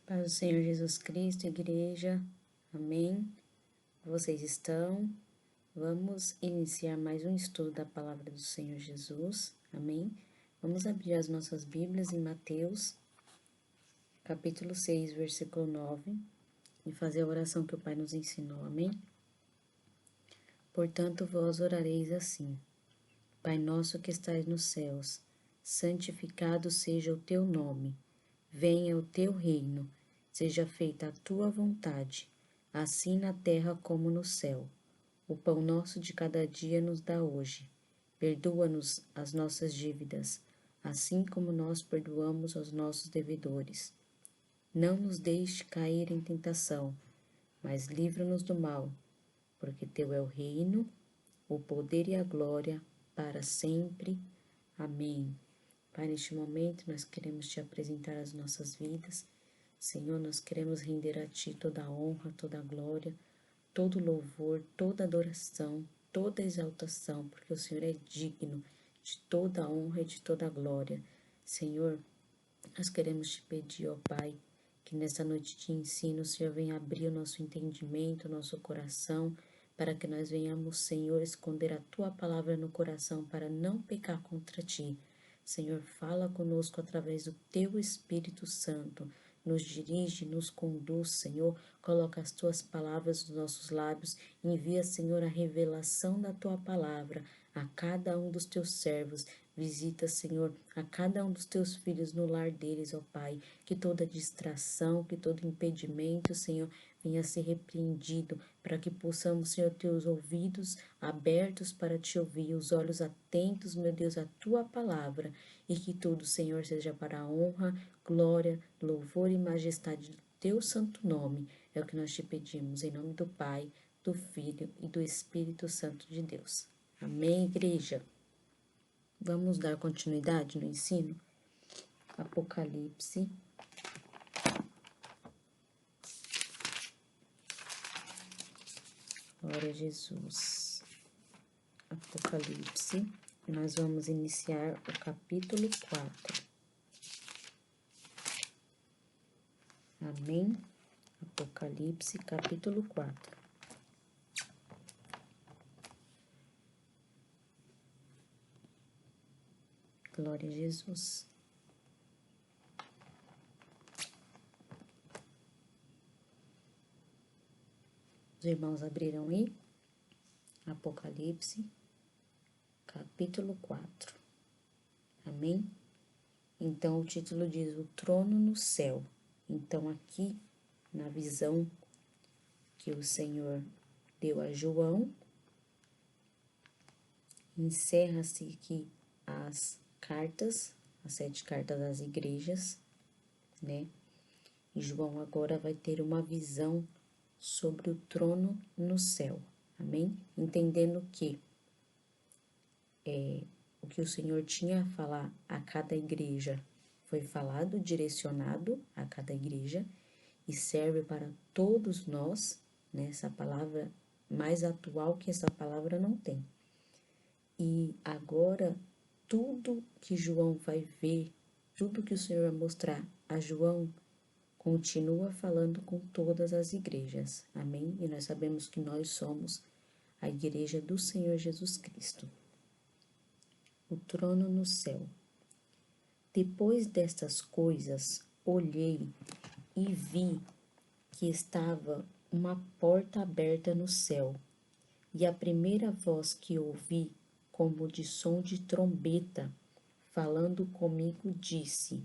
Paz do Senhor Jesus Cristo, igreja, amém? Vocês estão? Vamos iniciar mais um estudo da palavra do Senhor Jesus, amém? Vamos abrir as nossas Bíblias em Mateus, capítulo 6, versículo 9, e fazer a oração que o Pai nos ensinou, amém? Portanto, vós orareis assim: Pai nosso que estais nos céus, santificado seja o teu nome, venha o teu reino, seja feita a tua vontade, assim na terra como no céu. O pão nosso de cada dia nos dá hoje. Perdoa-nos as nossas dívidas, assim como nós perdoamos aos nossos devedores. Não nos deixe cair em tentação, mas livra-nos do mal, porque teu é o reino, o poder e a glória para sempre. Amém. Pai, neste momento nós queremos te apresentar as nossas vidas. Senhor, nós queremos render a Ti toda a honra, toda a glória, todo louvor, toda adoração, toda exaltação, porque o Senhor é digno de toda a honra e de toda a glória. Senhor, nós queremos te pedir, ó Pai, que nessa noite de ensino o Senhor venha abrir o nosso entendimento, o nosso coração, para que nós venhamos, Senhor, esconder a Tua palavra no coração para não pecar contra Ti. Senhor, fala conosco através do Teu Espírito Santo. Nos dirige, nos conduz, Senhor. Coloca as Tuas palavras nos nossos lábios. Envia, Senhor, a revelação da Tua palavra a cada um dos Teus servos. Visita, Senhor, a cada um dos Teus filhos no lar deles, ó Pai. Que toda distração, que todo impedimento, Senhor, venha a ser repreendido, para que possamos, Senhor, ter os ouvidos abertos para Te ouvir, os olhos atentos, meu Deus, à Tua palavra, e que tudo, Senhor, seja para a honra, glória, louvor e majestade do Teu santo nome. É o que nós Te pedimos, em nome do Pai, do Filho e do Espírito Santo de Deus. Amém, igreja? Vamos dar continuidade no ensino? Apocalipse. Glória a Jesus. Apocalipse. Nós vamos iniciar o capítulo 4. Amém? Apocalipse, capítulo 4. Glória a Jesus. Os irmãos abriram aí? Apocalipse, capítulo 4. Amém? Então, o título diz: O trono no céu. Então, aqui, na visão que o Senhor deu a João, encerra-se aqui as cartas, as 7 cartas das igrejas, né? E João agora vai ter uma visão sobre o trono no céu, amém? Entendendo que o que o Senhor tinha a falar a cada igreja foi falado, direcionado a cada igreja e serve para todos nós, né? Essa palavra mais atual que essa palavra não tem. E agora, tudo que João vai ver, tudo que o Senhor vai mostrar a João, continua falando com todas as igrejas, amém? E nós sabemos que nós somos a igreja do Senhor Jesus Cristo. O trono no céu. Depois destas coisas, olhei e vi que estava uma porta aberta no céu, e a primeira voz que ouvi, como de som de trombeta, falando comigo, disse: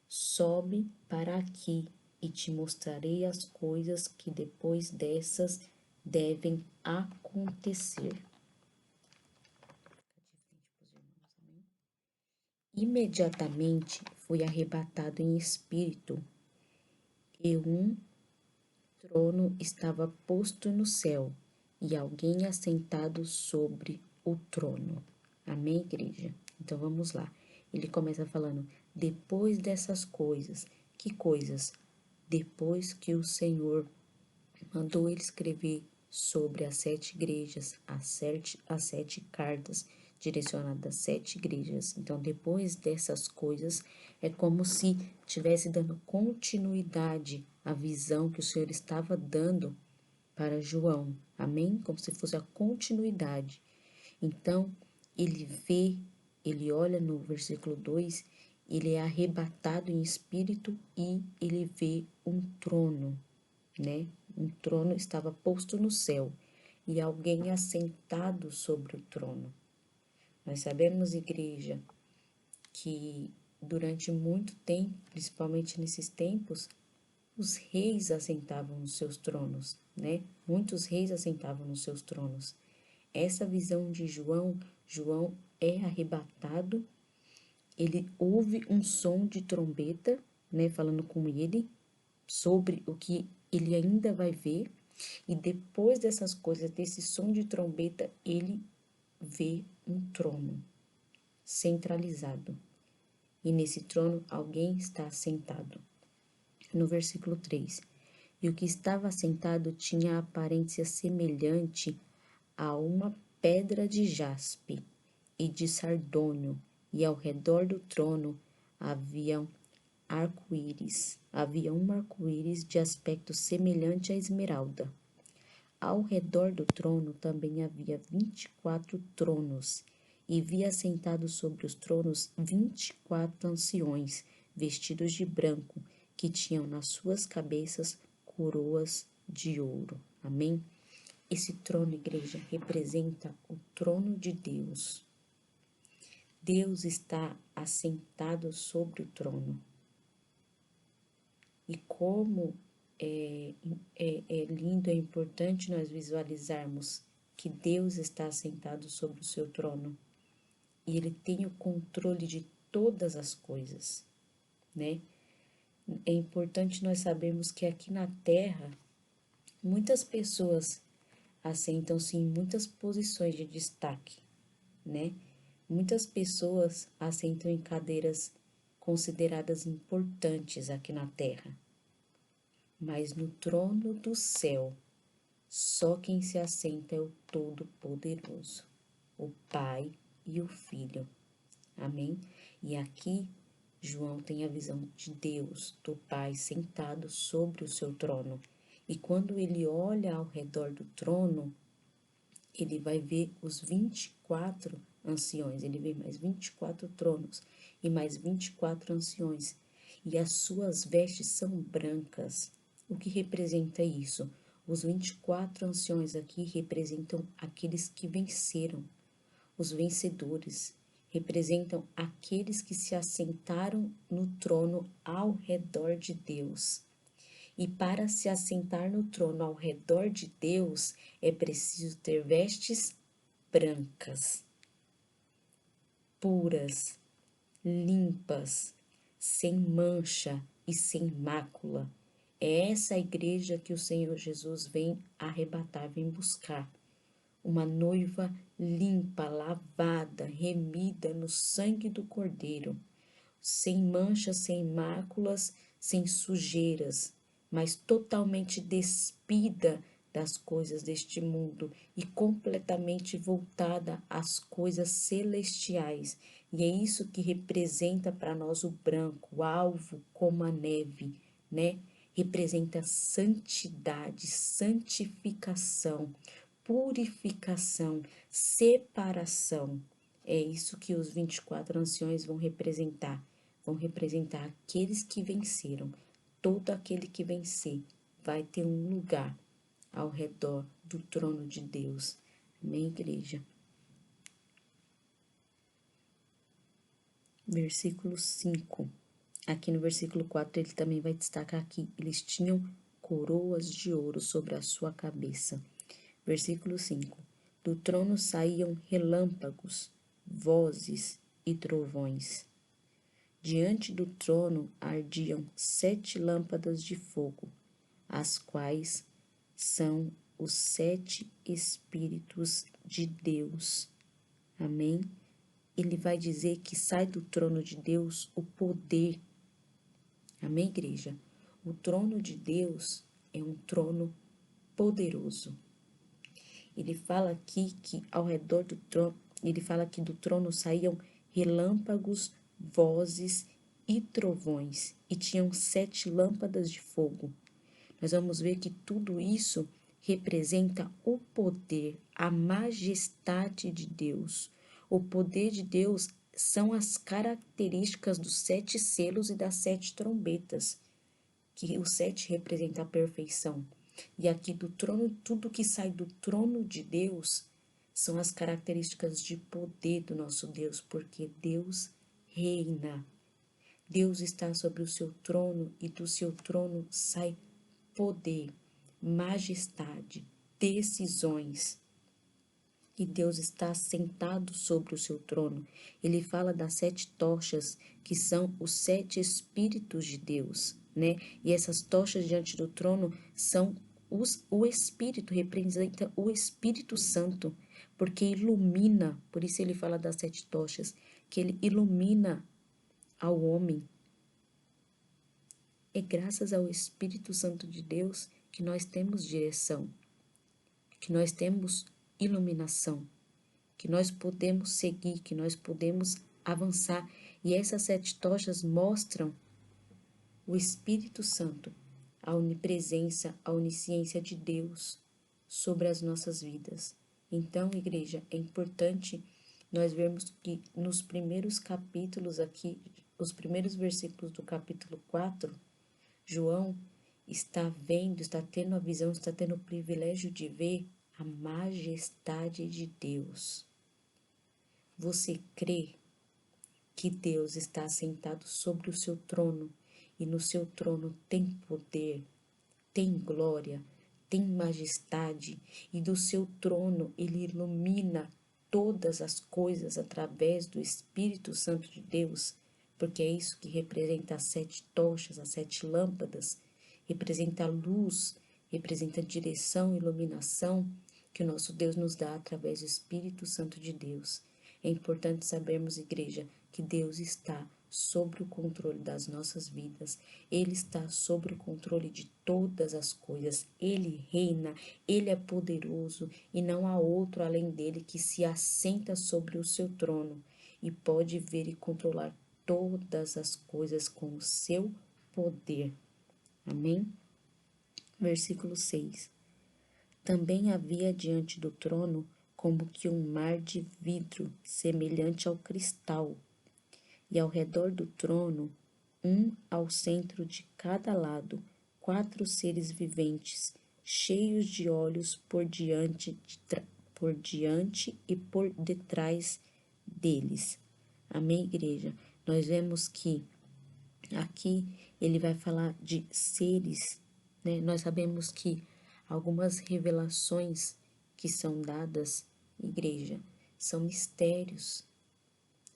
Sobe para aqui e te mostrarei as coisas que depois dessas devem acontecer. Imediatamente fui arrebatado em espírito, e um trono estava posto no céu, e alguém assentado sobre o trono. Amém, igreja? Então vamos lá. Ele começa falando: depois dessas coisas. Que coisas? Depois que o Senhor mandou ele escrever sobre as 7 igrejas, as 7 cartas, direcionado às 7 igrejas. Então, depois dessas coisas, é como se tivesse dando continuidade à visão que o Senhor estava dando para João. Amém? Como se fosse a continuidade. Então, ele olha no versículo 2, ele é arrebatado em espírito e ele vê um trono, né? Um trono estava posto no céu e alguém assentado sobre o trono. Nós sabemos, igreja, que durante muito tempo, principalmente nesses tempos, os reis assentavam nos seus tronos, né? Muitos reis assentavam nos seus tronos. Essa visão de João, João é arrebatado, ele ouve um som de trombeta, né? Falando com ele sobre o que ele ainda vai ver. E depois dessas coisas, desse som de trombeta, ele vê um trono centralizado. E nesse trono alguém está sentado. No versículo 3. E o que estava assentado tinha aparência semelhante a uma pedra de jaspe e de sardônio, e ao redor do trono havia um arco-íris de aspecto semelhante à esmeralda. Ao redor do trono também havia 24 tronos, e vi assentados sobre os tronos 24 anciões, vestidos de branco, que tinham nas suas cabeças coroas de ouro. Amém? Esse trono, igreja, representa o trono de Deus. Deus está assentado sobre o trono. E como é lindo, é importante nós visualizarmos que Deus está assentado sobre o seu trono. E Ele tem o controle de todas as coisas, né? É importante nós sabermos que aqui na Terra, muitas pessoas assentam-se em muitas posições de destaque, né? Muitas pessoas assentam em cadeiras consideradas importantes aqui na Terra. Mas no trono do céu, só quem se assenta é o Todo-Poderoso, o Pai e o Filho. Amém? E aqui, João tem a visão de Deus, do Pai, sentado sobre o seu trono. E quando ele olha ao redor do trono, ele vai ver os 24 anciões, ele vê mais 24 tronos e mais 24 anciões. E as suas vestes são brancas. O que representa isso? Os 24 anciões aqui representam aqueles que venceram, os vencedores. Representam aqueles que se assentaram no trono ao redor de Deus. E para se assentar no trono ao redor de Deus, é preciso ter vestes brancas, puras, limpas, sem mancha e sem mácula. É essa a igreja que o Senhor Jesus vem arrebatar, vem buscar. Uma noiva limpa, lavada, remida no sangue do Cordeiro, sem manchas, sem máculas, sem sujeiras, mas totalmente despida das coisas deste mundo e completamente voltada às coisas celestiais. E é isso que representa para nós o branco, alvo como a neve, né? Representa santidade, santificação, purificação, separação. É isso que os 24 anciões vão representar. Vão representar aqueles que venceram. Todo aquele que vencer vai ter um lugar ao redor do trono de Deus. Amém, igreja? Versículo 5. Aqui no versículo 4 ele também vai destacar que eles tinham coroas de ouro sobre a sua cabeça. Versículo 5. Do trono saíam relâmpagos, vozes e trovões. Diante do trono ardiam 7 lâmpadas de fogo, as quais são os 7 Espíritos de Deus. Amém? Ele vai dizer que sai do trono de Deus o poder. Amém, igreja? O trono de Deus é um trono poderoso. Ele fala aqui que ao redor do trono ele fala que do trono saíam relâmpagos, vozes e trovões, e tinham 7 lâmpadas de fogo. Nós vamos ver que tudo isso representa o poder, a majestade de Deus. O poder de Deus são as características dos 7 selos e das 7 trombetas, que o 7 representa a perfeição. E aqui do trono, tudo que sai do trono de Deus são as características de poder do nosso Deus, porque Deus reina. Deus está sobre o seu trono e do seu trono sai poder, majestade, decisões. E Deus está sentado sobre o seu trono. Ele fala das 7 tochas, que são os 7 Espíritos de Deus, né? E essas tochas diante do trono são o Espírito, representa o Espírito Santo, porque ilumina, por isso ele fala das 7 tochas, que ele ilumina ao homem. É graças ao Espírito Santo de Deus que nós temos direção, que nós temos iluminação, que nós podemos seguir, que nós podemos avançar. E essas 7 tochas mostram o Espírito Santo, a onipresença, a onisciência de Deus sobre as nossas vidas. Então, igreja, é importante nós vermos que nos primeiros capítulos aqui, os primeiros versículos do capítulo 4, João está vendo, está tendo a visão, está tendo o privilégio de ver a majestade de Deus. Você crê que Deus está sentado sobre o seu trono e no seu trono tem poder, tem glória, tem majestade e do seu trono ele ilumina todas as coisas através do Espírito Santo de Deus, porque é isso que representa as 7 tochas, as 7 lâmpadas, representa a luz, representa a direção e iluminação que o nosso Deus nos dá através do Espírito Santo de Deus. É importante sabermos, igreja, que Deus está sobre o controle das nossas vidas. Ele está sobre o controle de todas as coisas. Ele reina, ele é poderoso e não há outro além dele que se assenta sobre o seu trono e pode ver e controlar todas as coisas com o seu poder. Amém? Versículo 6. Também havia diante do trono como que um mar de vidro, semelhante ao cristal, e ao redor do trono, ao centro de cada lado, 4 seres viventes, cheios de olhos por diante e por detrás deles. Amém, igreja? Nós vemos que aqui ele vai falar de seres, né? Nós sabemos que algumas revelações que são dadas, igreja, são mistérios.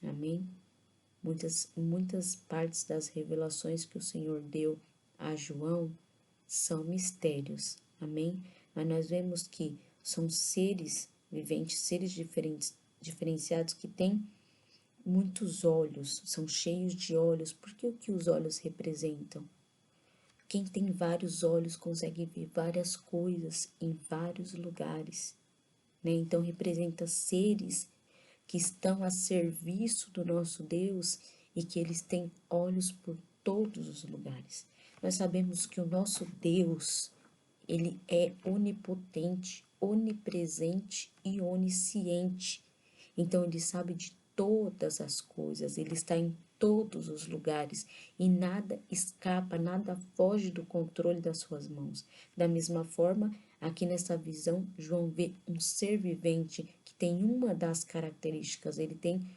Amém? Muitas partes das revelações que o Senhor deu a João são mistérios. Amém? Mas nós vemos que são seres viventes, seres diferenciados que têm muitos olhos, são cheios de olhos. Porque o que os olhos representam? Quem tem vários olhos consegue ver várias coisas em vários lugares, né? Então representa seres que estão a serviço do nosso Deus e que eles têm olhos por todos os lugares. Nós sabemos que o nosso Deus, ele é onipotente, onipresente e onisciente. Então ele sabe de todas as coisas, ele está em todos os lugares e nada escapa, nada foge do controle das suas mãos. Da mesma forma, aqui nessa visão, João vê um ser vivente que tem uma das características, ele tem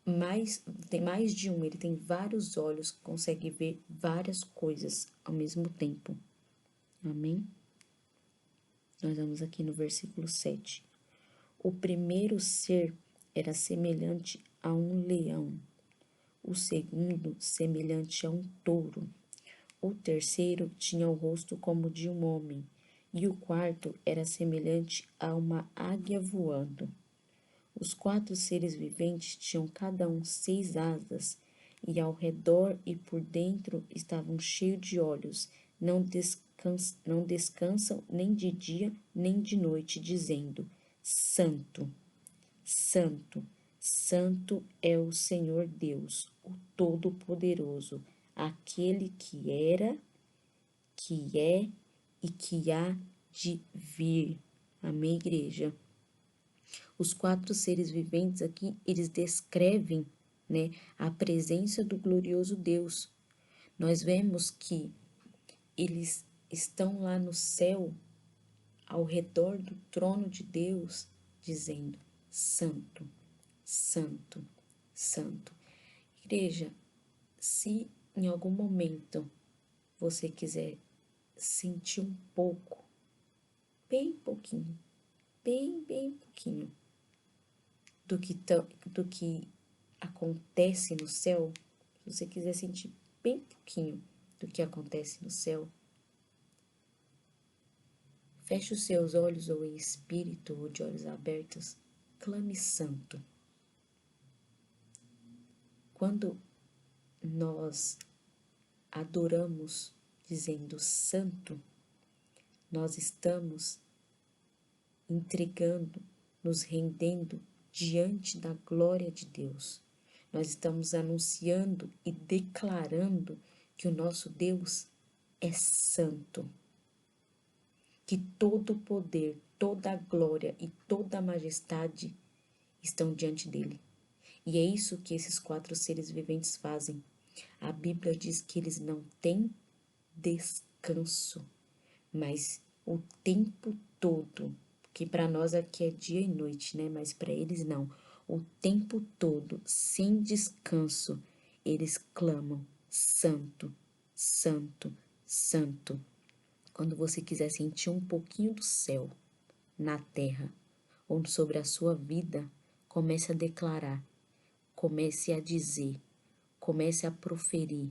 mais de um, ele tem vários olhos, consegue ver várias coisas ao mesmo tempo. Amém? Nós vamos aqui no versículo 7. O primeiro ser era semelhante a um leão, o segundo semelhante a um touro, o terceiro tinha o rosto como de um homem, e o quarto era semelhante a uma águia voando. Os 4 seres viventes tinham cada um 6 asas, e ao redor e por dentro estavam cheios de olhos, não descansam nem de dia nem de noite, dizendo: Santo, Santo, santo é o Senhor Deus, o Todo-Poderoso, aquele que era, que é e que há de vir. Amém, igreja? Os 4 seres viventes aqui, eles descrevem, né, a presença do glorioso Deus. Nós vemos que eles estão lá no céu, ao redor do trono de Deus, dizendo: Santo, Santo, Santo. Igreja, se em algum momento você quiser sentir um pouco, bem pouquinho, bem pouquinho, do que acontece no céu, se você quiser sentir bem pouquinho do que acontece no céu, feche os seus olhos ou em espírito ou de olhos abertos, clame santo. Quando nós adoramos dizendo santo, nós estamos entregando, nos rendendo diante da glória de Deus. Nós estamos anunciando e declarando que o nosso Deus é santo, que todo o poder, toda a glória e toda a majestade estão diante dele. E é isso que esses 4 seres viventes fazem. A Bíblia diz que eles não têm descanso, mas o tempo todo, que para nós aqui é dia e noite, né? Mas para eles não. O tempo todo, sem descanso, eles clamam: Santo, Santo, Santo. Quando você quiser sentir um pouquinho do céu na terra ou sobre a sua vida, comece a declarar, comece a dizer, comece a proferir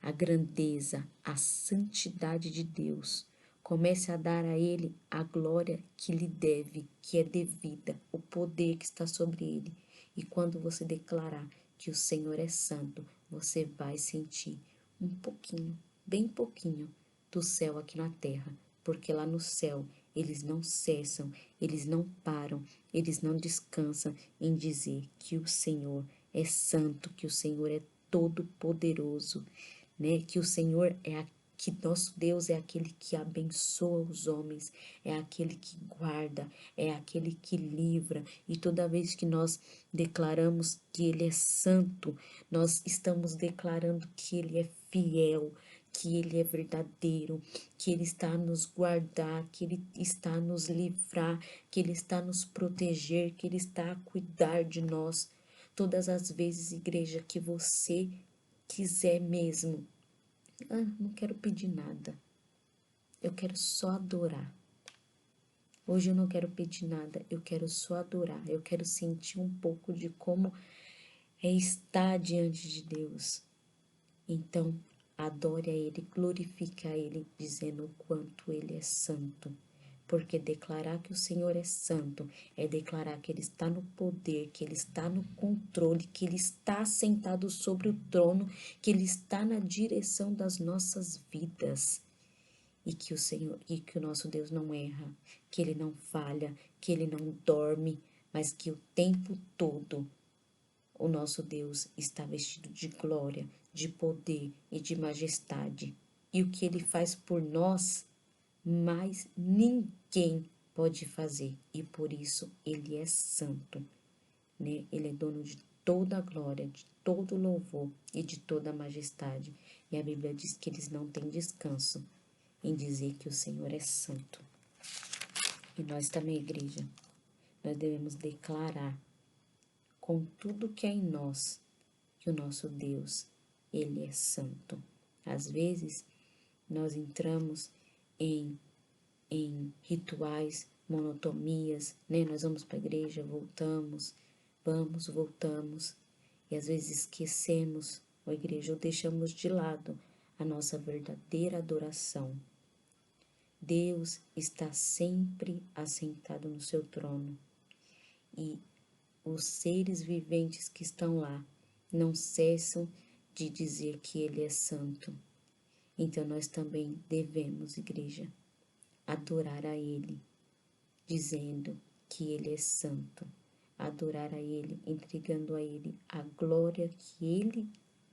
a grandeza, a santidade de Deus. Comece a dar a Ele a glória que lhe deve, que é devida, o poder que está sobre Ele. E quando você declarar que o Senhor é santo, você vai sentir um pouquinho, bem pouquinho, do céu aqui na terra. Porque lá no céu eles não cessam, eles não param, eles não descansam em dizer que o Senhor é santo, que o Senhor é todo-poderoso, né? Que o Senhor que nosso Deus é aquele que abençoa os homens, é aquele que guarda, é aquele que livra. E toda vez que nós declaramos que Ele é santo, nós estamos declarando que Ele é fiel, que Ele é verdadeiro, que Ele está a nos guardar, que Ele está a nos livrar, que Ele está a nos proteger, que Ele está a cuidar de nós. Todas as vezes, igreja, que você quiser mesmo, não quero pedir nada, eu quero só adorar. Hoje eu não quero pedir nada, eu quero só adorar, eu quero sentir um pouco de como é estar diante de Deus. Então, adore a Ele, glorifique a Ele, dizendo o quanto Ele é santo. Porque declarar que o Senhor é santo é declarar que Ele está no poder, que Ele está no controle, que Ele está sentado sobre o trono, que Ele está na direção das nossas vidas. E que o Senhor, e que o nosso Deus não erra, que Ele não falha, que Ele não dorme, mas que o tempo todo o nosso Deus está vestido de glória, de poder e de majestade. E o que Ele faz por nós, mais ninguém pode fazer. E por isso Ele é santo, né? Ele é dono de toda a glória, de todo o louvor e de toda a majestade. E a Bíblia diz que eles não têm descanso em dizer que o Senhor é santo. E nós também, igreja, nós devemos declarar com tudo que é em nós que o nosso Deus, Ele é santo. Às vezes, nós entramos em rituais, monotonias, né? Nós vamos para a igreja, voltamos, voltamos, e às vezes esquecemos, a igreja, ou deixamos de lado a nossa verdadeira adoração. Deus está sempre assentado no seu trono, e os seres viventes que estão lá não cessam de dizer que Ele é santo. Então nós também devemos, igreja, adorar a Ele, dizendo que Ele é santo, adorar a Ele, entregando a Ele a glória que Ele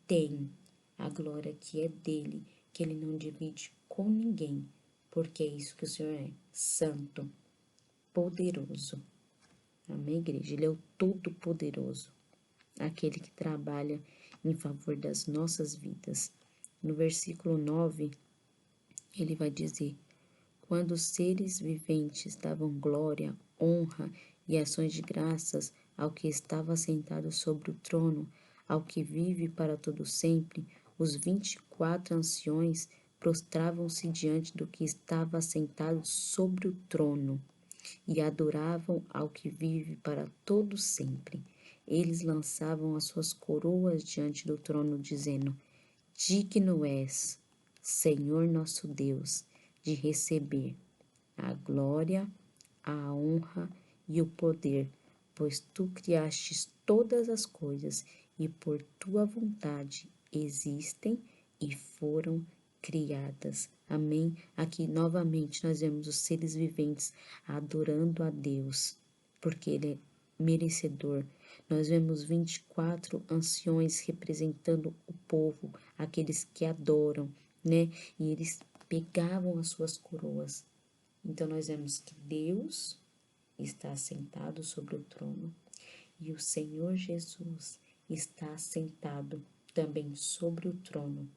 tem, a glória que é dele, que Ele não divide com ninguém, porque é isso que o Senhor é, santo, poderoso. Amém, igreja? Ele é o Todo-Poderoso, aquele que trabalha em favor das nossas vidas. No versículo 9, ele vai dizer: quando os seres viventes davam glória, honra e ações de graças ao que estava sentado sobre o trono, ao que vive para todo sempre, os 24 anciões prostravam-se diante do que estava sentado sobre o trono e adoravam ao que vive para todo sempre. Eles lançavam as suas coroas diante do trono, dizendo: digno és, Senhor nosso Deus, de receber a glória, a honra e o poder, pois tu criastes todas as coisas e por tua vontade existem e foram criadas. Amém? Aqui novamente nós vemos os seres viventes adorando a Deus, porque Ele é merecedor. Nós vemos 24 anciões representando o povo, aqueles que adoram, né? E eles pegavam as suas coroas. Então nós vemos que Deus está assentado sobre o trono e o Senhor Jesus está assentado também sobre o trono,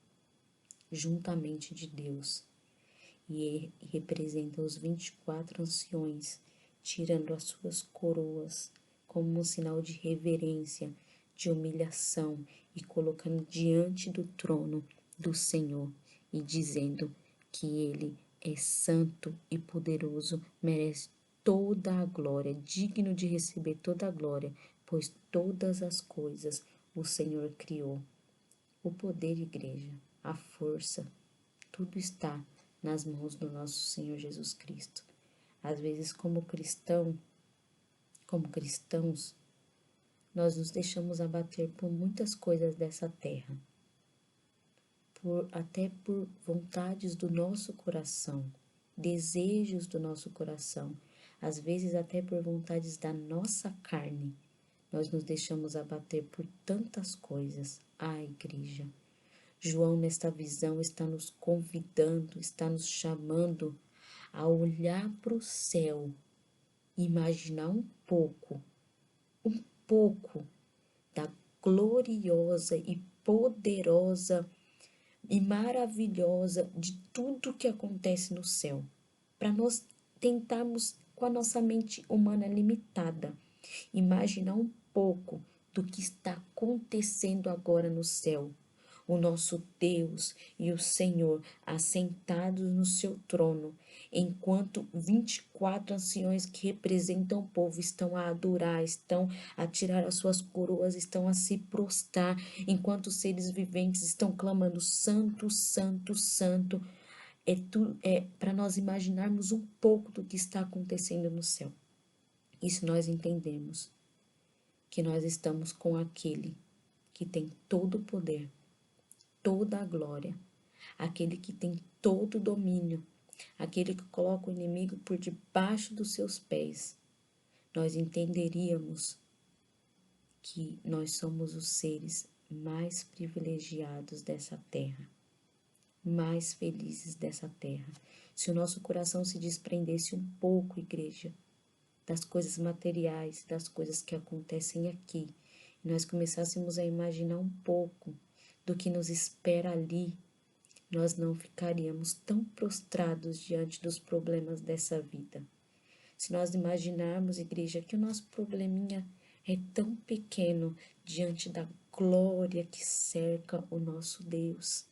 juntamente de Deus. E ele representa os 24 anciões, tirando as suas coroas como um sinal de reverência, de humilhação e colocando diante do trono do Senhor e dizendo que Ele é santo e poderoso, merece toda a glória, digno de receber toda a glória, pois todas as coisas o Senhor criou. O poder, igreja, a força, tudo está nas mãos do nosso Senhor Jesus Cristo. Às vezes, como cristãos, nós nos deixamos abater por muitas coisas dessa terra, até por vontades do nosso coração, desejos do nosso coração, às vezes até por vontades da nossa carne. Nós nos deixamos abater por tantas coisas. Igreja, João, nesta visão, está nos convidando, está nos chamando a olhar para o céu, imaginar um pouco da gloriosa e poderosa e maravilhosa de tudo que acontece no céu, para nós tentarmos, com a nossa mente humana limitada, imaginar um pouco do que está acontecendo agora no céu. O nosso Deus e o Senhor assentados no seu trono, enquanto 24 anciões que representam o povo estão a adorar, estão a tirar as suas coroas, estão a se prostrar, enquanto os seres viventes estão clamando: Santo, Santo, Santo. É para nós imaginarmos um pouco do que está acontecendo no céu. Isso nós entendemos, que nós estamos com aquele que tem todo o poder, toda a glória, aquele que tem todo o domínio, aquele que coloca o inimigo por debaixo dos seus pés. Nós entenderíamos que nós somos os seres mais privilegiados dessa terra, mais felizes dessa terra. Se o nosso coração se desprendesse um pouco, igreja, das coisas materiais, das coisas que acontecem aqui, e nós começássemos a imaginar um pouco do que nos espera ali, nós não ficaríamos tão prostrados diante dos problemas dessa vida. Se nós imaginarmos, igreja, que o nosso probleminha é tão pequeno diante da glória que cerca o nosso Deus.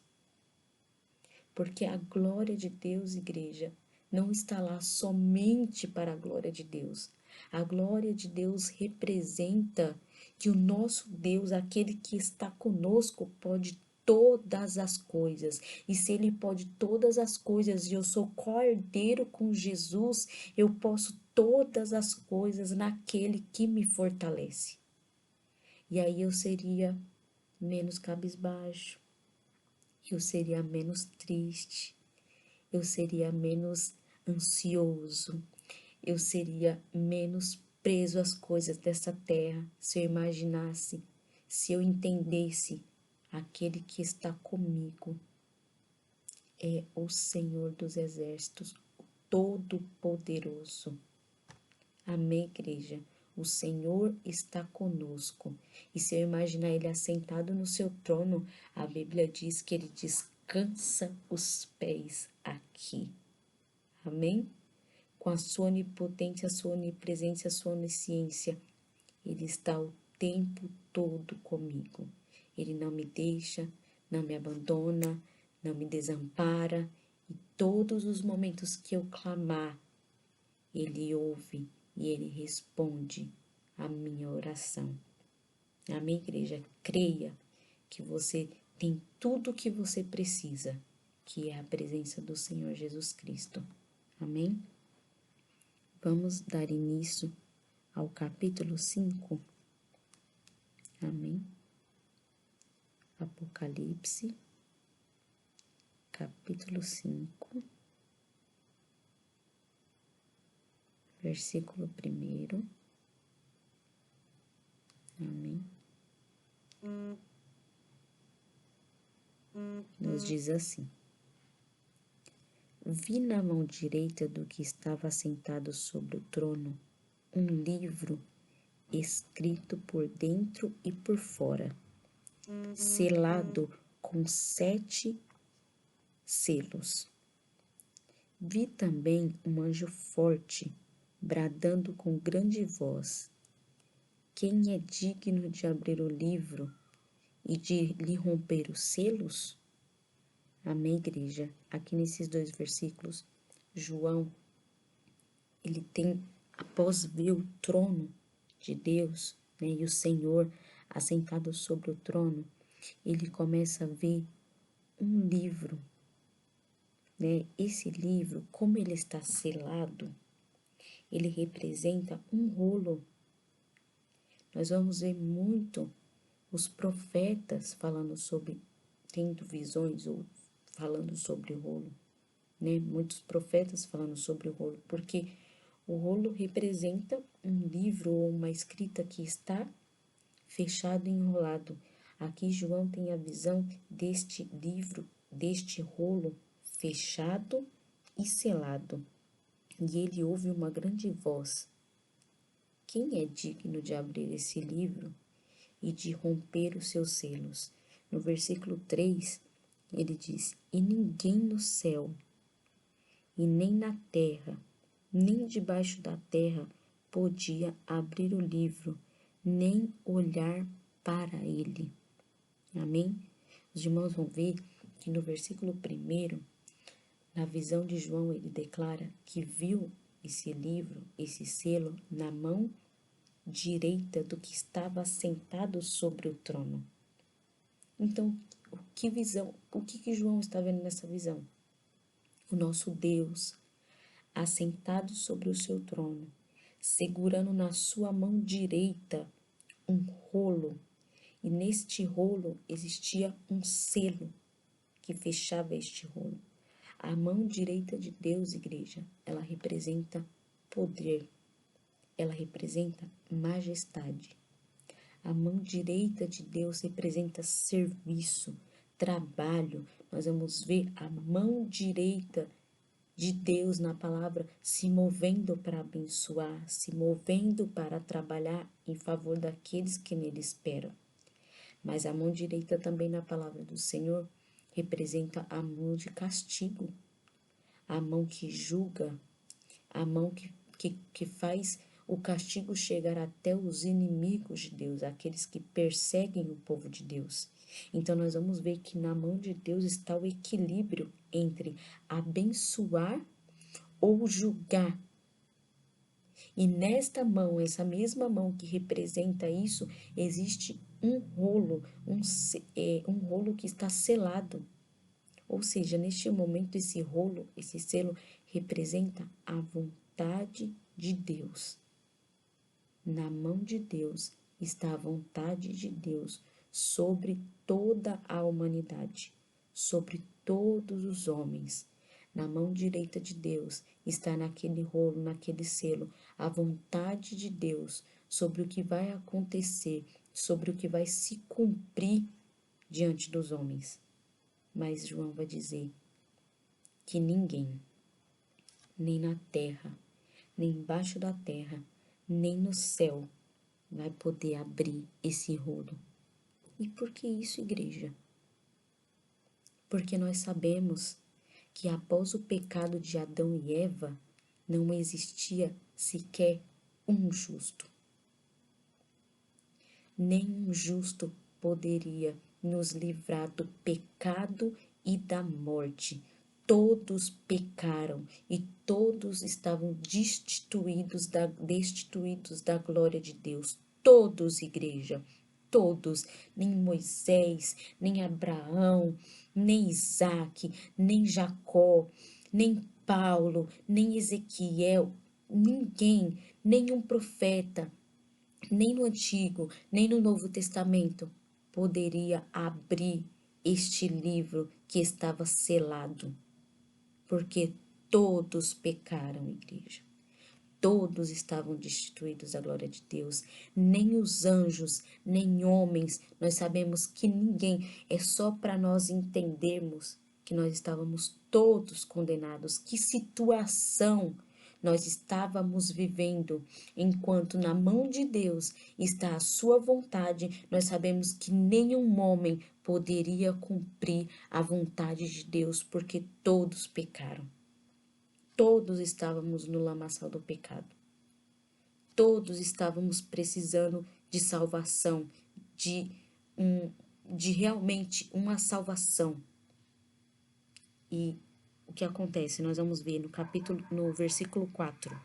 Porque a glória de Deus, igreja, não está lá somente para a glória de Deus. A glória de Deus representa que o nosso Deus, aquele que está conosco, pode todas as coisas. E se Ele pode todas as coisas e eu sou co-herdeiro com Jesus, eu posso todas as coisas naquele que me fortalece. E aí eu seria menos cabisbaixo, eu seria menos triste, eu seria menos ansioso, eu seria menos preso às coisas dessa terra, se eu imaginasse, se eu entendesse, aquele que está comigo é o Senhor dos Exércitos, o Todo-Poderoso. Amém, igreja? O Senhor está conosco. E se eu imaginar Ele assentado no seu trono, a Bíblia diz que Ele descansa os pés aqui. Amém? Com a sua onipotência, a sua onipresença, a sua onisciência, Ele está o tempo todo comigo. Ele não me deixa, não me abandona, não me desampara. E todos os momentos que eu clamar, Ele ouve e Ele responde a minha oração. Amém, igreja? Creia que você tem tudo o que você precisa, que é a presença do Senhor Jesus Cristo. Amém? Vamos dar início ao capítulo 5. Amém? Apocalipse, capítulo 5, versículo 1. Amém? Nos diz assim: vi na mão direita do que estava sentado sobre o trono um livro escrito por dentro e por fora, selado com 7 selos. Vi também um anjo forte, bradando com grande voz: quem é digno de abrir o livro e de lhe romper os selos? Amém, igreja? Aqui nesses 2 versículos, João, ele tem, após ver o trono de Deus, né, e o Senhor assentado sobre o trono, ele começa a ver um livro, né? Esse livro, como ele está selado, ele representa um rolo. Nós vamos ver muito os profetas falando sobre, tendo visões ou falando sobre o rolo, né? Muitos profetas falando sobre o rolo, porque o rolo representa um livro ou uma escrita que está fechado e enrolado. Aqui João tem a visão deste livro, deste rolo fechado e selado. E ele ouve uma grande voz: quem é digno de abrir esse livro e de romper os seus selos? No versículo 3, ele diz: e ninguém no céu, e nem na terra, nem debaixo da terra, podia abrir o livro, nem olhar para ele. Amém? Os irmãos vão ver que no versículo 1, na visão de João, ele declara que viu esse livro, esse selo, na mão direita do que estava sentado sobre o trono. Então, o que João está vendo nessa visão? O nosso Deus, assentado sobre o seu trono, segurando na sua mão direita um rolo, e neste rolo existia um selo que fechava este rolo. A mão direita de Deus, igreja, ela representa poder, ela representa majestade. A mão direita de Deus representa serviço, trabalho. Nós vamos ver a mão direita de Deus na palavra se movendo para abençoar, se movendo para trabalhar em favor daqueles que nele esperam. Mas a mão direita também na palavra do Senhor representa a mão de castigo, a mão que julga, a mão que faz o castigo chegar até os inimigos de Deus, aqueles que perseguem o povo de Deus. Então, nós vamos ver que na mão de Deus está o equilíbrio entre abençoar ou julgar. E nesta mão, essa mesma mão que representa isso, existe um rolo, um rolo que está selado. Ou seja, neste momento, esse rolo, esse selo, representa a vontade de Deus. Na mão de Deus está a vontade de Deus sobre toda a humanidade, sobre todos os homens. na mão direita de Deus, está naquele rolo, naquele selo, a vontade de Deus sobre o que vai acontecer, sobre o que vai se cumprir diante dos homens. Mas João vai dizer que ninguém, nem na terra, nem embaixo da terra, nem no céu, vai poder abrir esse rolo. E por que isso, igreja? Porque nós sabemos que após o pecado de Adão e Eva, não existia sequer um justo. Nenhum justo poderia nos livrar do pecado e da morte. Todos pecaram e todos estavam destituídos da glória de Deus. Todos, igreja, todos, nem Moisés, nem Abraão, nem Isaque, nem Jacó, nem Paulo, nem Ezequiel, ninguém, nenhum profeta, nem no Antigo, nem no Novo Testamento, poderia abrir este livro que estava selado, porque todos pecaram, igreja. Todos estavam destituídos da glória de Deus, nem os anjos, nem homens, nós sabemos que ninguém, é só para nós entendermos que nós estávamos todos condenados. Que situação nós estávamos vivendo, enquanto na mão de Deus está a sua vontade, nós sabemos que nenhum homem poderia cumprir a vontade de Deus, porque todos pecaram. Todos estávamos no lamaçal do pecado. Todos estávamos precisando de salvação, de realmente uma salvação. E o que acontece? Nós vamos ver no versículo 4.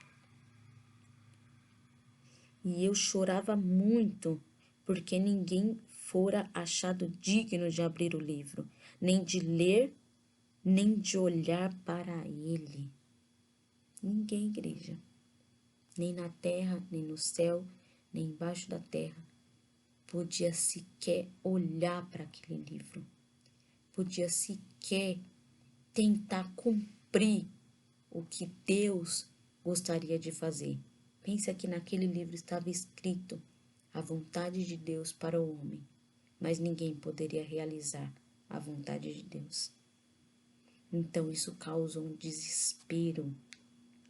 E eu chorava muito, porque ninguém fora achado digno de abrir o livro, nem de ler, nem de olhar para ele. Ninguém, igreja. Nem na terra, nem no céu, nem embaixo da terra, podia sequer olhar para aquele livro, podia sequer tentar cumprir o que Deus gostaria de fazer. Pensa que naquele livro estava escrito a vontade de Deus para o homem, mas ninguém poderia realizar a vontade de Deus. Então isso causa um desespero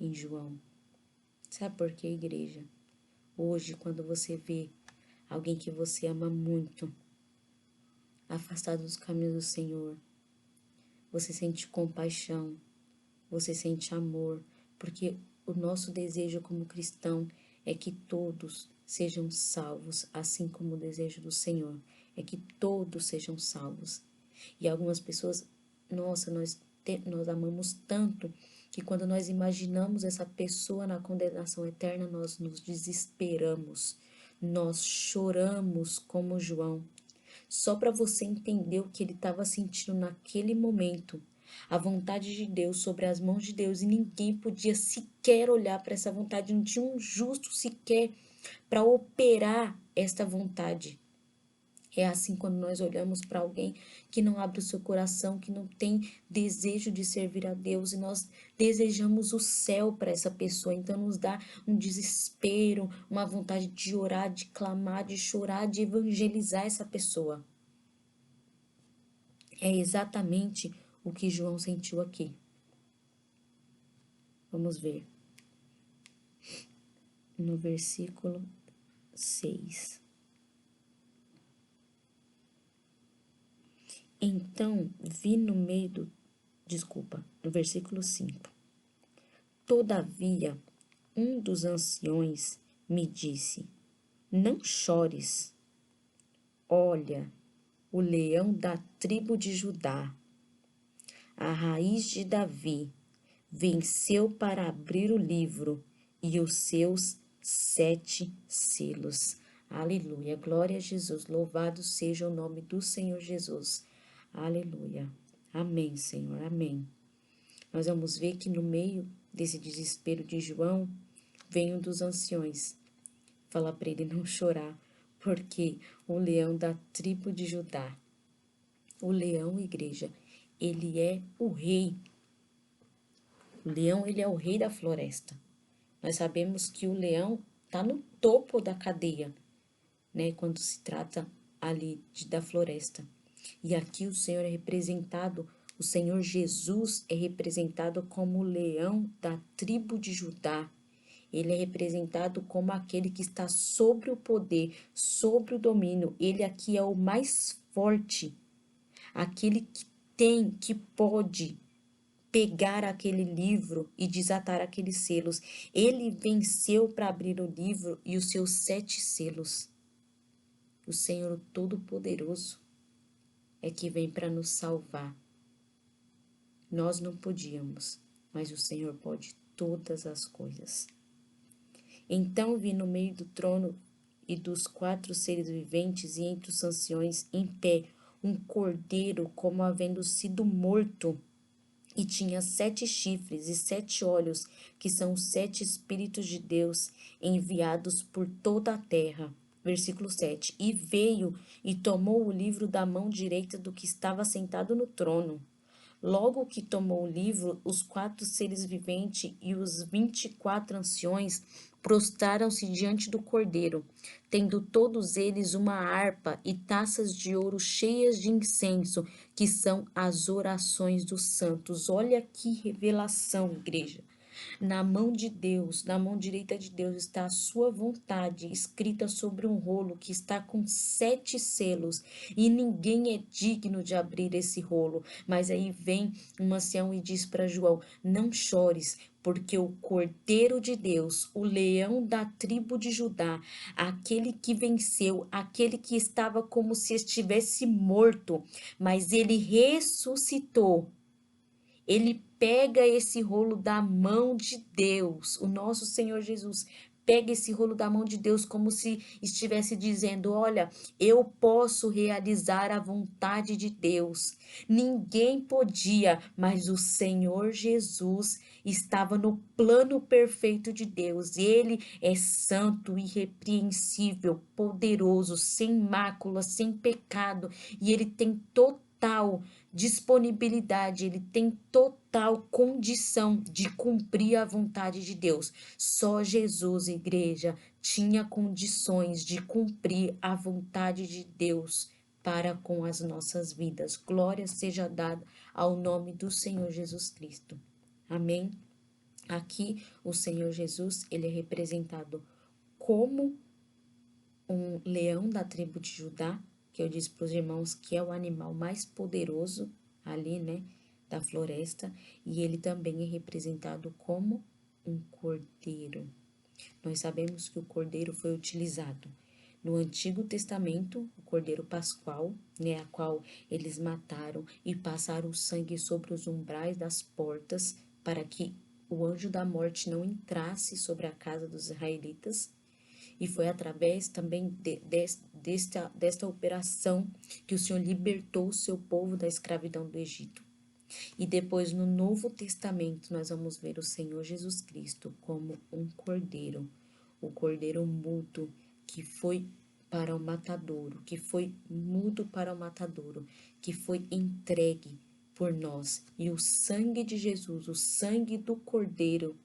em João. Sabe por quê, igreja? Hoje, quando você vê alguém que você ama muito afastado dos caminhos do Senhor, você sente compaixão, você sente amor, porque o nosso desejo como cristão é que todos sejam salvos, assim como o desejo do Senhor é que todos sejam salvos. E algumas pessoas, nossa, nós amamos tanto que quando nós imaginamos essa pessoa na condenação eterna, nós nos desesperamos, nós choramos como João. Só para você entender o que ele estava sentindo naquele momento, a vontade de Deus sobre as mãos de Deus, e ninguém podia sequer olhar para essa vontade, não tinha um justo sequer para operar esta vontade. É assim quando nós olhamos para alguém que não abre o seu coração, que não tem desejo de servir a Deus, e nós desejamos o céu para essa pessoa, então nos dá um desespero, uma vontade de orar, de clamar, de chorar, de evangelizar essa pessoa. É exatamente o que João sentiu aqui. Vamos ver. No versículo 6. Então, vi no versículo 5. Todavia, um dos anciões me disse: não chores. Olha, o leão da tribo de Judá, a raiz de Davi, venceu para abrir o livro e os seus 7 selos. Aleluia, glória a Jesus, louvado seja o nome do Senhor Jesus. Aleluia, amém, Senhor, amém. Nós vamos ver que no meio desse desespero de João, vem um dos anciões falar para ele não chorar, porque o leão da tribo de Judá, o leão, igreja, ele é o rei O leão, ele é o rei da floresta. Nós sabemos que o leão está no topo da cadeia, né? Quando se trata ali da floresta. E aqui o Senhor é representado, o Senhor Jesus é representado como o leão da tribo de Judá. Ele é representado como aquele que está sobre o poder, sobre o domínio. Ele aqui é o mais forte, aquele que tem, que pode pegar aquele livro e desatar aqueles selos. Ele venceu para abrir o livro e os seus 7 selos. O Senhor Todo-Poderoso é que vem para nos salvar. Nós não podíamos, mas o Senhor pode todas as coisas. Então vi no meio do trono e dos 4 seres viventes e entre os anciões em pé um cordeiro como havendo sido morto, e tinha 7 chifres e 7 olhos, que são os 7 Espíritos de Deus enviados por toda a terra. Versículo 7. E veio e tomou o livro da mão direita do que estava sentado no trono. Logo que tomou o livro, os 4 seres viventes e os 24 anciões prostraram-se diante do cordeiro, tendo todos eles uma harpa e taças de ouro cheias de incenso, que são as orações dos santos. Olha que revelação, igreja. Na mão de Deus, na mão direita de Deus, está a sua vontade escrita sobre um rolo que está com 7 selos, e ninguém é digno de abrir esse rolo. Mas aí vem um ancião e diz para João: não chores, porque o Cordeiro de Deus, o leão da tribo de Judá, aquele que venceu, aquele que estava como se estivesse morto, mas ele ressuscitou. Ele pega esse rolo da mão de Deus, o nosso Senhor Jesus pega esse rolo da mão de Deus como se estivesse dizendo: olha, eu posso realizar a vontade de Deus. Ninguém podia, mas o Senhor Jesus estava no plano perfeito de Deus. Ele é santo, irrepreensível, poderoso, sem mácula, sem pecado, e ele tem total disponibilidade, ele tem total condição de cumprir a vontade de Deus. Só Jesus, igreja, tinha condições de cumprir a vontade de Deus para com as nossas vidas. Glória seja dada ao nome do Senhor Jesus Cristo. Amém? Aqui o Senhor Jesus, ele é representado como um leão da tribo de Judá, que eu disse para os irmãos que é o animal mais poderoso ali, né, da floresta, e ele também é representado como um cordeiro. Nós sabemos que o cordeiro foi utilizado no Antigo Testamento, o cordeiro pascual, né, a qual eles mataram e passaram o sangue sobre os umbrais das portas para que o anjo da morte não entrasse sobre a casa dos israelitas. E foi através também desta operação que o Senhor libertou o seu povo da escravidão do Egito. E depois, no Novo Testamento, nós vamos ver o Senhor Jesus Cristo como um cordeiro, o cordeiro mudo que foi para o matadouro, que foi mudo para o matadouro, que foi entregue por nós. E o sangue de Jesus, o sangue do cordeiro,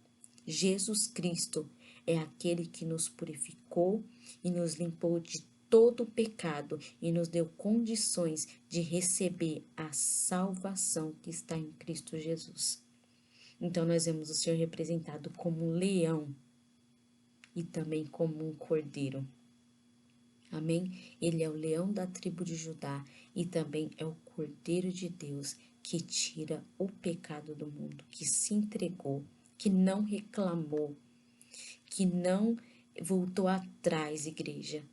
Jesus Cristo, é aquele que nos purificou e nos limpou de todo o pecado e nos deu condições de receber a salvação que está em Cristo Jesus. Então, nós vemos o Senhor representado como um leão e também como um cordeiro. Amém? Ele é o leão da tribo de Judá e também é o Cordeiro de Deus que tira o pecado do mundo, que se entregou, que não reclamou, que não voltou atrás, igreja,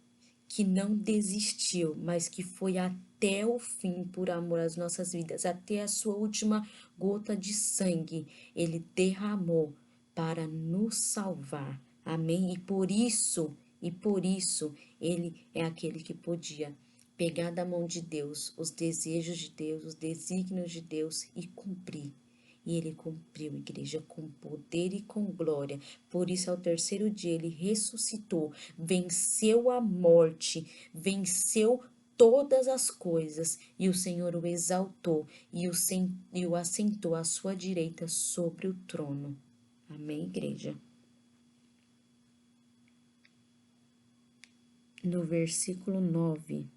que não desistiu, mas que foi até o fim por amor às nossas vidas, até a sua última gota de sangue, ele derramou para nos salvar. Amém? E por isso, ele é aquele que podia pegar da mão de Deus os desejos de Deus, os desígnios de Deus e cumprir. E ele cumpriu, igreja, com poder e com glória. Por isso, ao terceiro dia, ele ressuscitou, venceu a morte, venceu todas as coisas, e o Senhor o exaltou e o assentou à sua direita sobre o trono. Amém, igreja? No versículo 9,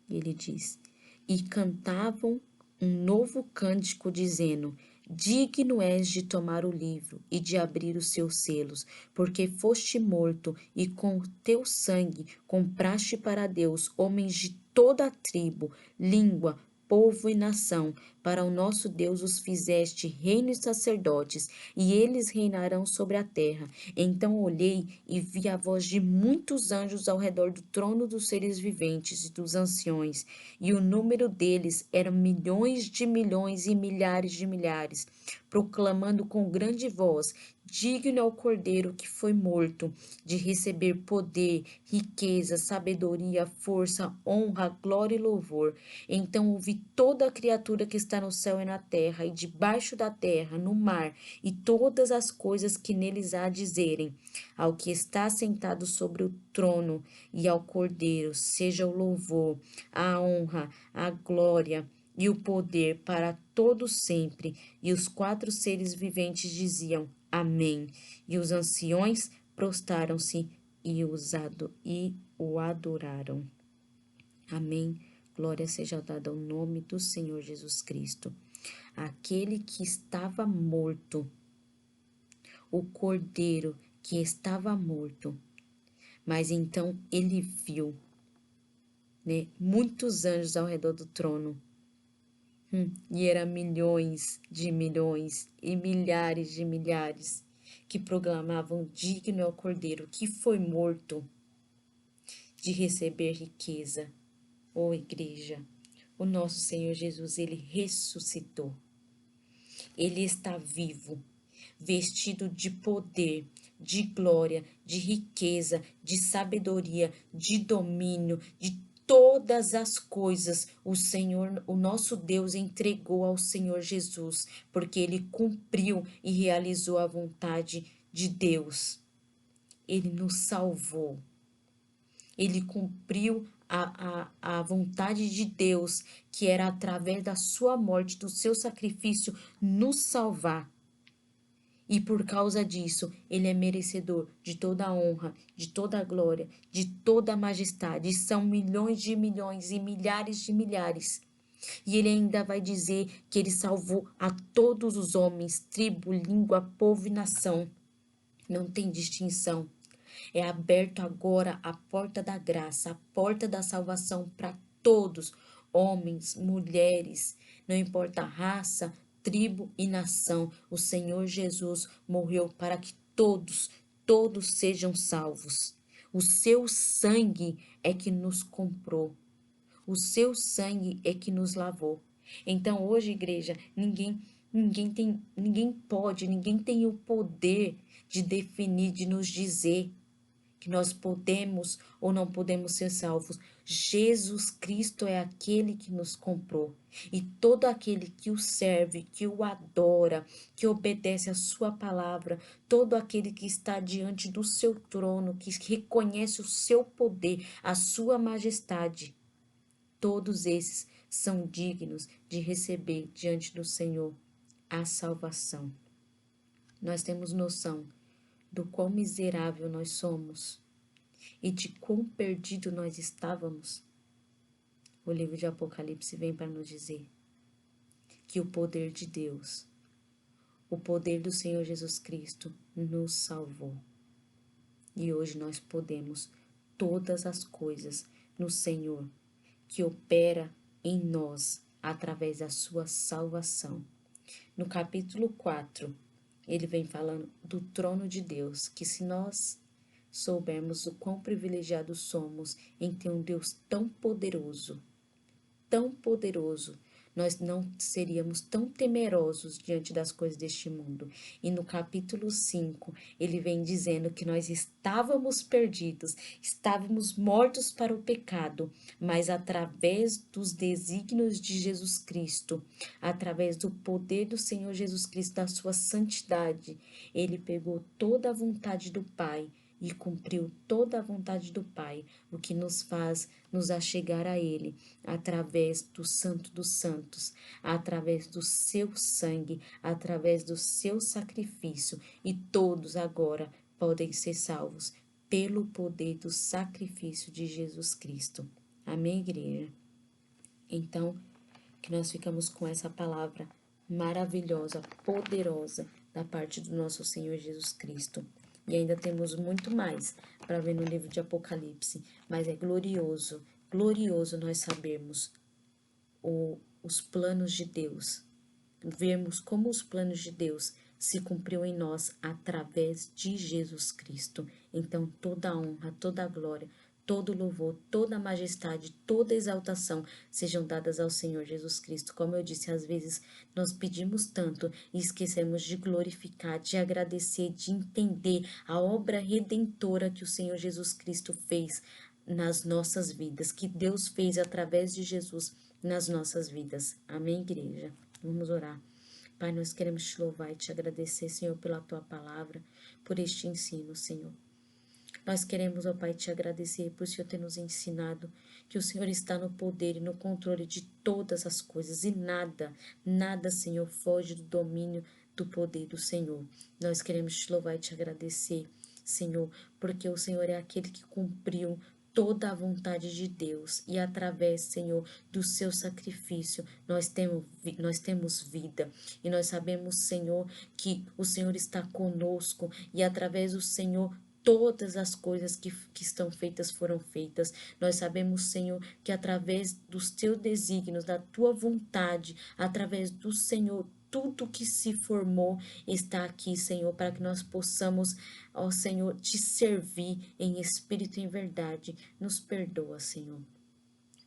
ele diz: E cantavam um novo cântico, dizendo: Digno és de tomar o livro e de abrir os seus selos, porque foste morto e com teu sangue compraste para Deus homens de toda a tribo, língua, povo e nação. Para o nosso Deus os fizeste reino e sacerdotes, e eles reinarão sobre a terra. Então olhei e vi a voz de muitos anjos ao redor do trono dos seres viventes e dos anciões, e o número deles era milhões de milhões e milhares de milhares, proclamando com grande voz: Digno é o Cordeiro que foi morto de receber poder, riqueza, sabedoria, força, honra, glória e louvor. Então ouvi toda a criatura que está no céu e na terra, e debaixo da terra, no mar, e todas as coisas que neles há, dizerem: Ao que está sentado sobre o trono e ao Cordeiro seja o louvor, a honra, a glória e o poder para todo sempre. E os 4 seres viventes diziam: Amém. E os anciões prostraram-se e o adoraram. Amém. Glória seja dada ao nome do Senhor Jesus Cristo. Aquele que estava morto, o Cordeiro que estava morto, mas então ele viu, né, muitos anjos ao redor do trono. E eram milhões de milhões e milhares de milhares que proclamavam: Digno é o Cordeiro que foi morto de receber riqueza. Ó igreja, o nosso Senhor Jesus, ele ressuscitou. Ele está vivo, vestido de poder, de glória, de riqueza, de sabedoria, de domínio, de todas as coisas. O Senhor, o nosso Deus, entregou ao Senhor Jesus, porque ele cumpriu e realizou a vontade de Deus. Ele nos salvou. Ele cumpriu a vontade de Deus, que era através da sua morte, do seu sacrifício, nos salvar. E por causa disso, ele é merecedor de toda a honra, de toda a glória, de toda a majestade. E são milhões de milhões e milhares de milhares. E ele ainda vai dizer que ele salvou a todos os homens, tribo, língua, povo e nação. Não tem distinção. É aberto agora a porta da graça, a porta da salvação para todos, homens, mulheres, não importa a raça, tribo e nação. O Senhor Jesus morreu para que todos sejam salvos. O seu sangue é que nos comprou. O seu sangue é que nos lavou. Então, hoje, igreja, ninguém tem o poder de definir, de nos dizer que nós podemos ou não podemos ser salvos. Jesus Cristo é aquele que nos comprou. E todo aquele que o serve, que o adora, que obedece a sua palavra, todo aquele que está diante do seu trono, que reconhece o seu poder, a sua majestade, todos esses são dignos de receber diante do Senhor a salvação. Nós temos noção do quão miserável nós somos e de quão perdido nós estávamos. O livro de Apocalipse vem para nos dizer que o poder de Deus, o poder do Senhor Jesus Cristo nos salvou. E hoje nós podemos todas as coisas no Senhor, que opera em nós através da sua salvação. No capítulo 4, ele vem falando do trono de Deus, que se nós soubermos o quão privilegiados somos em ter um Deus tão poderoso, nós não seríamos tão temerosos diante das coisas deste mundo. E no capítulo 5, ele vem dizendo que nós estávamos perdidos, estávamos mortos para o pecado, mas através dos desígnios de Jesus Cristo, através do poder do Senhor Jesus Cristo, da sua santidade, ele pegou toda a vontade do Pai e cumpriu toda a vontade do Pai, o que nos faz nos achegar a Ele, através do Santo dos Santos, através do seu sangue, através do seu sacrifício, e todos agora podem ser salvos pelo poder do sacrifício de Jesus Cristo. Amém, igreja? Então, que nós ficamos com essa palavra maravilhosa, poderosa, da parte do nosso Senhor Jesus Cristo. E ainda temos muito mais para ver no livro de Apocalipse, mas é glorioso, glorioso nós sabermos os planos de Deus, vermos como os planos de Deus se cumpriu em nós através de Jesus Cristo. Então, toda a honra, toda a glória, todo louvor, toda a majestade, toda a exaltação sejam dadas ao Senhor Jesus Cristo. Como eu disse, às vezes nós pedimos tanto e esquecemos de glorificar, de agradecer, de entender a obra redentora que o Senhor Jesus Cristo fez nas nossas vidas, que Deus fez através de Jesus nas nossas vidas. Amém, igreja? Vamos orar. Pai, nós queremos te louvar e te agradecer, Senhor, pela tua palavra, por este ensino, Senhor. Nós queremos, ó Pai, te agradecer por o Senhor ter nos ensinado que o Senhor está no poder e no controle de todas as coisas e nada, nada, Senhor, foge do domínio do poder do Senhor. Nós queremos te louvar e te agradecer, Senhor, porque o Senhor é aquele que cumpriu toda a vontade de Deus e através, Senhor, do seu sacrifício, nós temos vida e nós sabemos, Senhor, que o Senhor está conosco e através do Senhor todas as coisas que estão feitas foram feitas. Nós sabemos, Senhor, que através dos teus desígnios, da tua vontade, através do Senhor, tudo que se formou está aqui, Senhor, para que nós possamos, ó Senhor, te servir em espírito e em verdade. Nos perdoa, Senhor.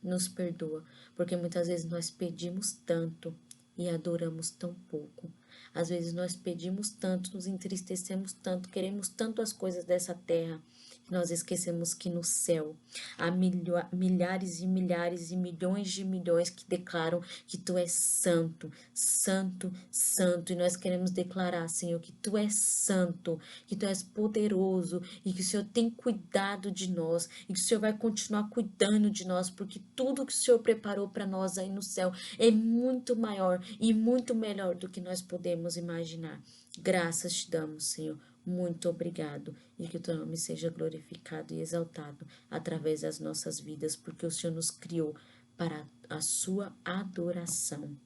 Nos perdoa, porque muitas vezes nós pedimos tanto e adoramos tão pouco. Às vezes nós pedimos tanto, nos entristecemos tanto, queremos tanto as coisas dessa terra, que nós esquecemos que no céu há milhares e milhares e milhões de milhões que declaram que tu és santo, santo, santo. E nós queremos declarar, Senhor, que tu és santo, que tu és poderoso e que o Senhor tem cuidado de nós e que o Senhor vai continuar cuidando de nós, porque tudo que o Senhor preparou para nós aí no céu é muito maior e muito melhor do que nós podemos imaginar. Graças te damos, Senhor. Muito obrigado e que o teu nome seja glorificado e exaltado através das nossas vidas, porque o Senhor nos criou para a sua adoração.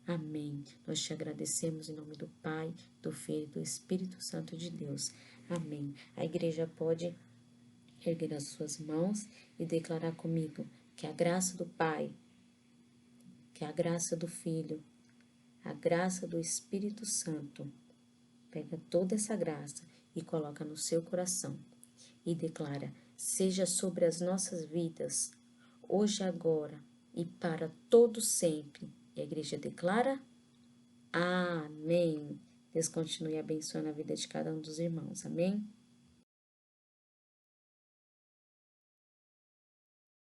Amém. Nós te agradecemos em nome do Pai, do Filho e do Espírito Santo de Deus. Amém. A igreja pode erguer as suas mãos e declarar comigo que a graça do Pai, que a graça do Filho, a graça do Espírito Santo, pega toda essa graça e coloca no seu coração e declara: seja sobre as nossas vidas, hoje, agora e para todo sempre. E a igreja declara: amém. Deus continue abençoando a vida de cada um dos irmãos. Amém?